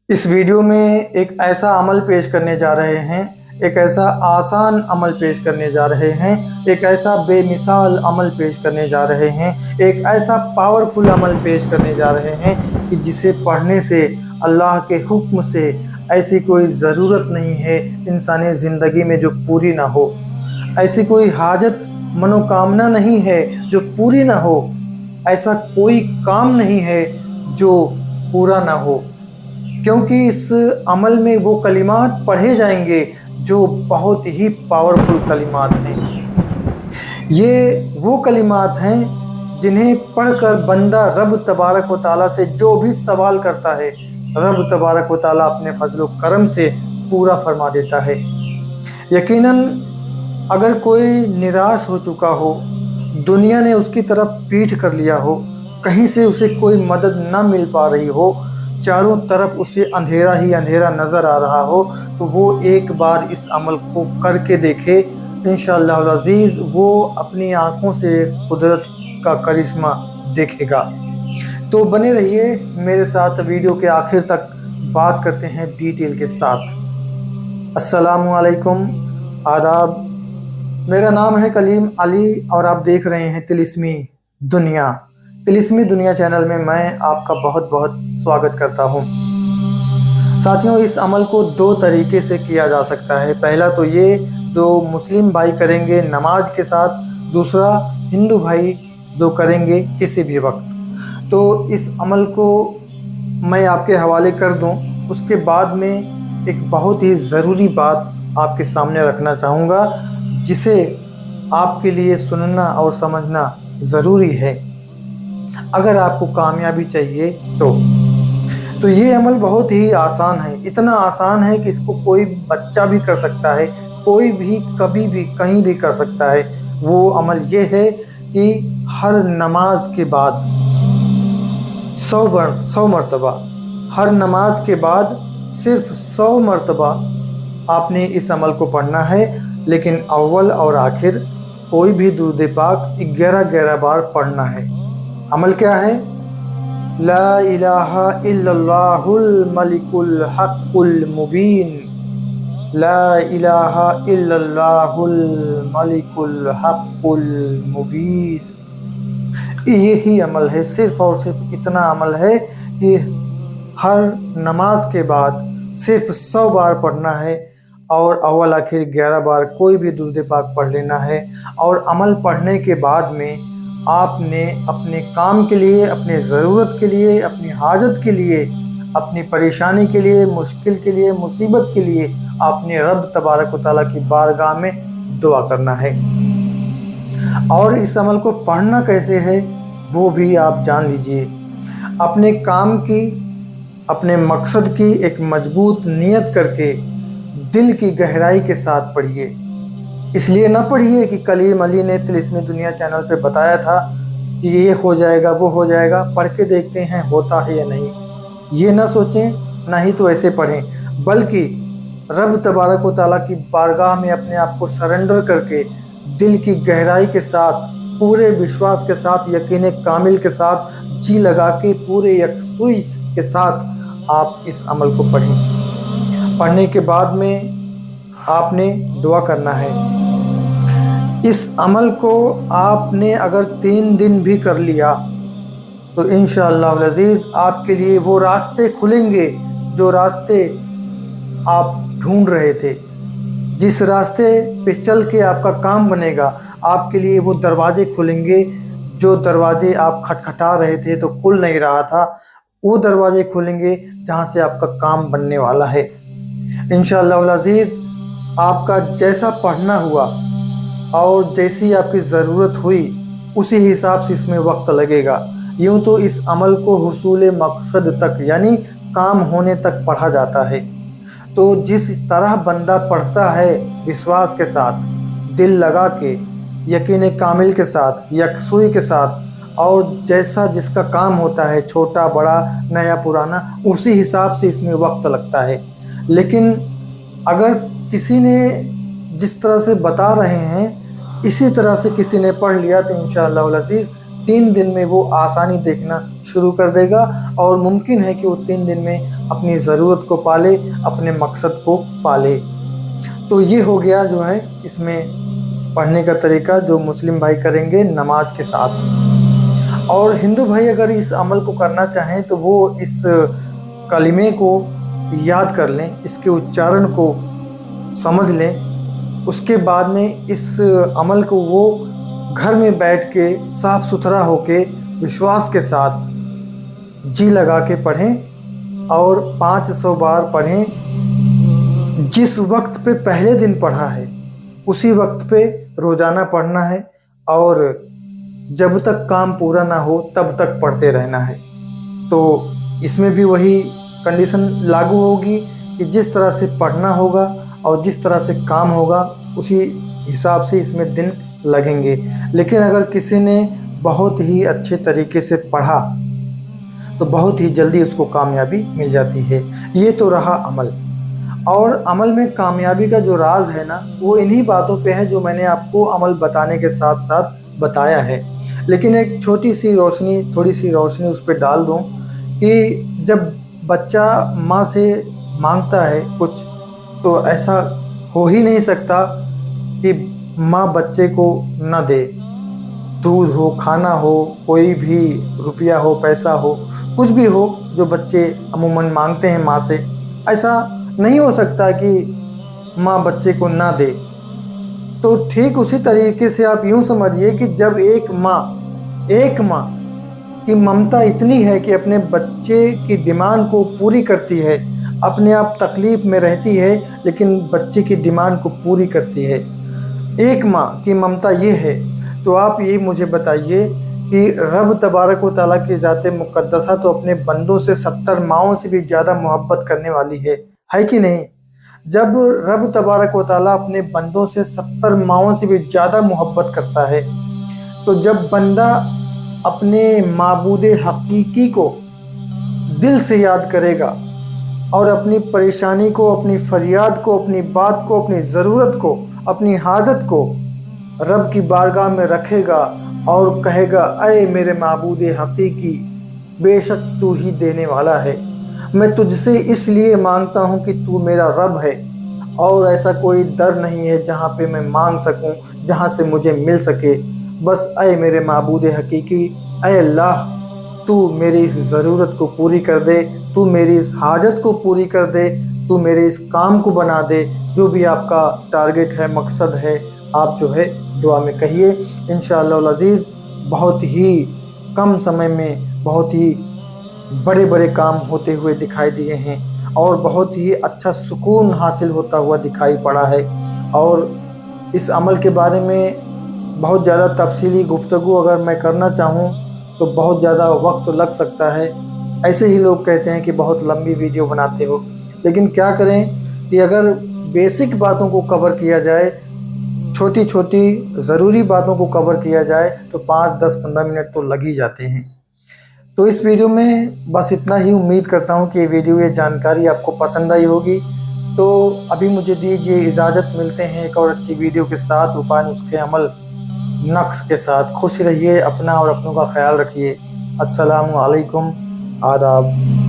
इस वीडियो में एक ऐसा अमल पेश करने जा रहे हैं, एक ऐसा आसान अमल पेश करने जा रहे हैं, एक ऐसा बेमिसाल अमल पेश करने जा रहे हैं, एक ऐसा पावरफुल अमल पेश करने जा रहे हैं कि जिसे पढ़ने से अल्लाह के हुक्म से ऐसी कोई ज़रूरत नहीं है इंसानी ज़िंदगी में जो पूरी ना हो। ऐसी कोई हाजत मनोकामना नहीं है जो पूरी ना हो। ऐसा कोई काम नहीं है जो पूरा ना हो, क्योंकि इस अमल में वो कलिमात पढ़े जाएंगे जो बहुत ही पावरफुल कलिमात हैं। ये वो कलिमात हैं जिन्हें पढ़कर बंदा रब तबारक व तआला से जो भी सवाल करता है, रब तबारक व तआला अपने फजल व करम से पूरा फरमा देता है। यकीनन अगर कोई निराश हो चुका हो, दुनिया ने उसकी तरफ पीठ कर लिया हो, कहीं से उसे कोई मदद ना मिल पा रही हो, चारों तरफ उसे अंधेरा ही अंधेरा नज़र आ रहा हो, तो वो एक बार इस अमल को करके देखे। इंशाअल्लाह अज़ीज़ वो अपनी आँखों से कुदरत का करिश्मा देखेगा। तो बने रहिए मेरे साथ, वीडियो के आखिर तक बात करते हैं डिटेल के साथ। अस्सलामु अलैकुम, आदाब। मेरा नाम है कलीम अली और आप देख रहे हैं तिलिस्मी दुनिया। तिलिस्मी दुनिया चैनल में मैं आपका बहुत बहुत स्वागत करता हूं। साथियों, इस अमल को दो तरीके से किया जा सकता है। पहला तो ये जो मुस्लिम भाई करेंगे नमाज के साथ, दूसरा हिंदू भाई जो करेंगे किसी भी वक्त। तो इस अमल को मैं आपके हवाले कर दूं, उसके बाद में एक बहुत ही ज़रूरी बात आपके सामने रखना चाहूँगा, जिसे आपके लिए सुनना और समझना ज़रूरी है अगर आपको कामयाबी चाहिए तो ये अमल बहुत ही आसान है। इतना आसान है कि इसको कोई बच्चा भी कर सकता है, कोई भी कभी भी कहीं भी कर सकता है। वो अमल ये है कि हर नमाज के बाद 100 मरतबा, हर नमाज के बाद सिर्फ 100 मरतबा आपने इस अमल को पढ़ना है। लेकिन अव्वल और आखिर कोई भी दुरूद पाक 11 बार पढ़ना है। अमल क्या है? ला इलाहा इल्लल्लाहुल मलिकुल हक़्क़ुल मुबीन, ला इलाहा इल्लल्लाहुल मलिकुल हक़्क़ुल मुबीन। यही अमल है, सिर्फ और सिर्फ इतना अमल है कि हर नमाज के बाद सिर्फ 100 बार पढ़ना है और अव्वल आखिर 11 बार कोई भी दुरूद पाक पढ़ लेना है। और अमल पढ़ने के बाद में आपने अपने काम के लिए, अपने ज़रूरत के लिए, अपनी हाजत के लिए, अपनी परेशानी के लिए, मुश्किल के लिए, मुसीबत के लिए आपने रब तबारक व तआला की बारगाह में दुआ करना है। और इस अमल को पढ़ना कैसे है वो भी आप जान लीजिए। अपने काम की, अपने मकसद की एक मजबूत नीयत करके दिल की गहराई के साथ पढ़िए। इसलिए ना पढ़िए कि कलीम अली ने तिलिस्मी दुनिया चैनल पे बताया था कि ये हो जाएगा वो हो जाएगा, पढ़ के देखते हैं होता है या नहीं। ये ना सोचें, ना ही तो ऐसे पढ़ें, बल्कि रब तबारक व तआला की बारगाह में अपने आप को सरेंडर करके दिल की गहराई के साथ, पूरे विश्वास के साथ, यकीन कामिल के साथ, जी लगा के पूरे यकसुई के साथ आप इस अमल को पढ़ें। पढ़ने के बाद में आपने दुआ करना है। इस अमल को आपने अगर 3 दिन भी कर लिया तो इंशाअल्लाह अज़ीज़ आपके लिए वो रास्ते खुलेंगे जो रास्ते आप ढूंढ रहे थे। जिस रास्ते पे चल के आपका काम बनेगा, आपके लिए वो दरवाजे खुलेंगे जो दरवाजे आप खटखटा रहे थे तो खुल नहीं रहा था, वो दरवाजे खुलेंगे जहाँ से आपका काम बनने वाला है। इंशाअल्लाह अज़ीज़ आपका जैसा पढ़ना हुआ और जैसी आपकी ज़रूरत हुई उसी हिसाब से इसमें वक्त लगेगा। यूँ तो इस अमल को हुसूल मकसद तक यानी काम होने तक पढ़ा जाता है। तो जिस तरह बंदा पढ़ता है विश्वास के साथ, दिल लगा के, यकीन कामिल के साथ, यकसुई के साथ, और जैसा जिसका काम होता है, छोटा बड़ा नया पुराना, उसी हिसाब से इसमें वक्त लगता है। लेकिन अगर किसी ने जिस तरह से बता रहे हैं इसी तरह से किसी ने पढ़ लिया तो इंशाअल्लाह अज़ीज़ 3 दिन में वो आसानी देखना शुरू कर देगा और मुमकिन है कि वो 3 दिन में अपनी ज़रूरत को पाले, अपने मकसद को पाले। तो ये हो गया जो है इसमें पढ़ने का तरीका जो मुस्लिम भाई करेंगे नमाज के साथ। और हिंदू भाई अगर इस अमल को करना चाहें तो वो इस कलिमे को याद कर लें, इसके उच्चारण को समझ लें। उसके बाद में इस अमल को वो घर में बैठ के साफ सुथरा होके विश्वास के साथ जी लगा के पढ़ें और 500 बार पढ़ें। जिस वक्त पे पहले दिन पढ़ा है उसी वक्त पे रोज़ाना पढ़ना है और जब तक काम पूरा ना हो तब तक पढ़ते रहना है। तो इसमें भी वही कंडीशन लागू होगी कि जिस तरह से पढ़ना होगा और जिस तरह से काम होगा उसी हिसाब से इसमें दिन लगेंगे। लेकिन अगर किसी ने बहुत ही अच्छे तरीके से पढ़ा तो बहुत ही जल्दी उसको कामयाबी मिल जाती है। ये तो रहा अमल। और अमल में कामयाबी का जो राज है ना वो इन्हीं बातों पे है जो मैंने आपको अमल बताने के साथ साथ बताया है। लेकिन एक छोटी सी रोशनी, थोड़ी सी रोशनी उस पर डाल दूँ कि जब बच्चा माँ से मांगता है कुछ तो ऐसा हो ही नहीं सकता कि माँ बच्चे को न दे। दूध हो, खाना हो, कोई भी रुपया हो, पैसा हो, कुछ भी हो जो बच्चे अमूमन मांगते हैं माँ से, ऐसा नहीं हो सकता कि माँ बच्चे को ना दे। तो ठीक उसी तरीके से आप यूँ समझिए कि जब एक माँ की ममता इतनी है कि अपने बच्चे की डिमांड को पूरी करती है, अपने आप तकलीफ़ में रहती है लेकिन बच्चे की डिमांड को पूरी करती है, एक माँ की ममता ये है, तो आप ये मुझे बताइए कि रब तबारक व तआला की ज़ाते मुक़द्दसा तो अपने बंदों से 70 माओं से भी ज़्यादा मोहब्बत करने वाली है कि नहीं? जब रब तबारक व तआला अपने बंदों से 70 माओं से भी ज़्यादा मोहब्बत करता है तो जब बंदा अपने माबूद हकीकी को दिल से याद करेगा और अपनी परेशानी को, अपनी फरियाद को, अपनी बात को, अपनी ज़रूरत को, अपनी हाजत को रब की बारगाह में रखेगा और कहेगा, ऐ मेरे माबूद हकीकी, बेशक तू ही देने वाला है, मैं तुझसे इसलिए मांगता हूँ कि तू मेरा रब है और ऐसा कोई दर नहीं है जहाँ पे मैं मांग सकूँ, जहाँ से मुझे मिल सके। बस ऐ मेरे माबूद हकीकी, ऐ अल्लाह, तू मेरी इस ज़रूरत को पूरी कर दे, तू मेरी इस हाजत को पूरी कर दे, तू मेरे इस काम को बना दे। जो भी आपका टारगेट है, मकसद है, आप जो है दुआ में कहिए। इंशाअल्लाह अज़ीज़ बहुत ही कम समय में बहुत ही बड़े बड़े काम होते हुए दिखाई दिए हैं और बहुत ही अच्छा सुकून हासिल होता हुआ दिखाई पड़ा है। और इस अमल के बारे में बहुत ज़्यादा तफसीली गुफ्तगू अगर मैं करना चाहूँ तो बहुत ज़्यादा वक्त लग सकता है। ऐसे ही लोग कहते हैं कि बहुत लंबी वीडियो बनाते हो, लेकिन क्या करें कि अगर बेसिक बातों को कवर किया जाए, छोटी छोटी ज़रूरी बातों को कवर किया जाए तो 5, 10, 15 मिनट तो लग ही जाते हैं। तो इस वीडियो में बस इतना ही। उम्मीद करता हूँ कि ये जानकारी आपको पसंद आई होगी। तो अभी मुझे दीजिए इजाज़त, मिलते हैं एक और अच्छी वीडियो के साथ, उपाय नुस्खे अमल नक्श के साथ। खुश रहिए, अपना और अपनों का ख्याल रखिए। अस्सलामु अलैकुम, आदाब।